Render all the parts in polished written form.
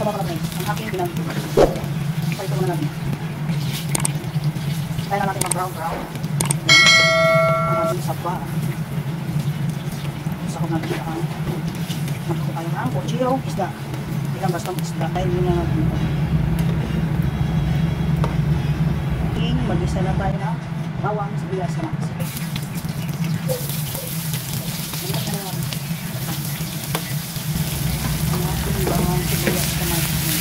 sa baka natin. Ang aking ginagawa. Palito muna natin. Kaya na natin mag-brown. Ang ating sapa. Sa kung natin ang magkukuha tayo ng pochirong isda. Ilang bastang isda. Dahil yun na natin ito. Mag-isa na tayo na bawang sibuyas na kasi. Ang ating bawang sibuyas na kasi.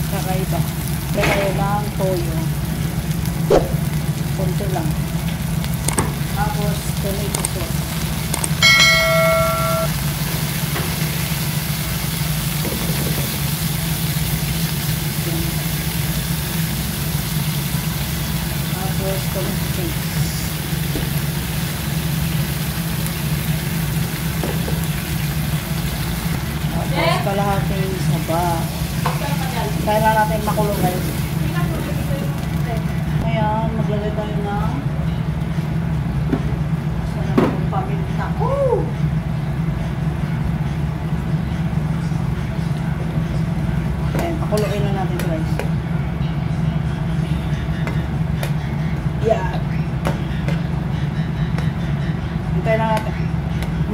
Kakaiba. Kaya lang toyo. Punto lang. Tapos tomato sauce. Tapos tomato paste. Tapos kalahating sabaw. Kaya na natin makulong guys. Ayan, maglagay tayo ng paminta. Woo! Ayan, pakulongin na natin guys. Yan. Hintayin na natin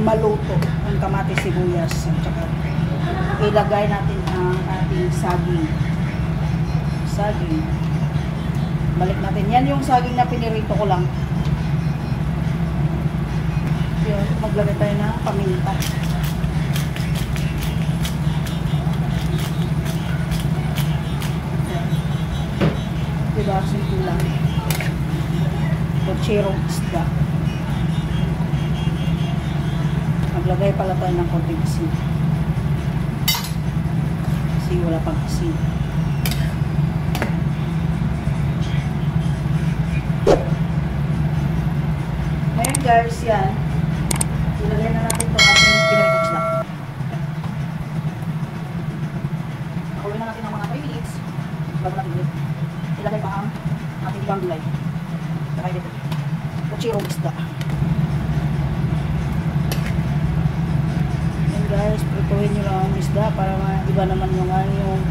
maluto ang kamatis, sibuyas at saka ilagay natin ang ating saging. Balik natin. Yan yung saging na pinirito ko lang. Yan. Maglagay tayo ng paminta. Diba? Simple lang. Pochirong isda. Maglagay pala tayo ng konting asin. Kasi wala pang asin. Ngayon guys, yan. Ilagay na natin itong ating pinag-box na. Pakuloy na natin ng mga 3 minutes. Bago natin ulit. Ilagay pa ang ating ibang gulay. Ilagay dito. Pochirong isda. Yan guys, prituhin nyo lang ang isda para iba naman yung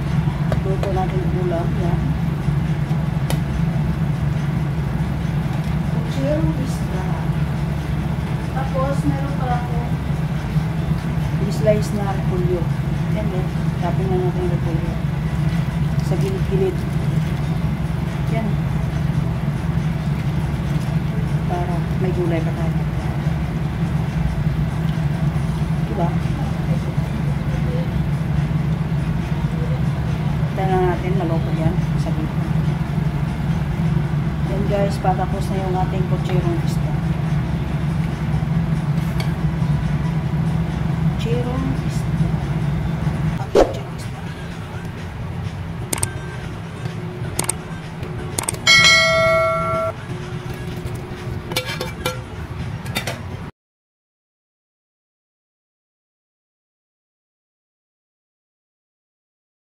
luto natin ulam. Yan. Pochirong isda. Tapos, meron pala ako slice na repolyo. Yan eh. Tapin na natin yung repolyo. Sa gilid-gilid. Yan. Para may gulay pa tayo. Diba? Tignan natin, maloko yan. Sa gilid. Yan guys, patapos na yung ating pochirong isda.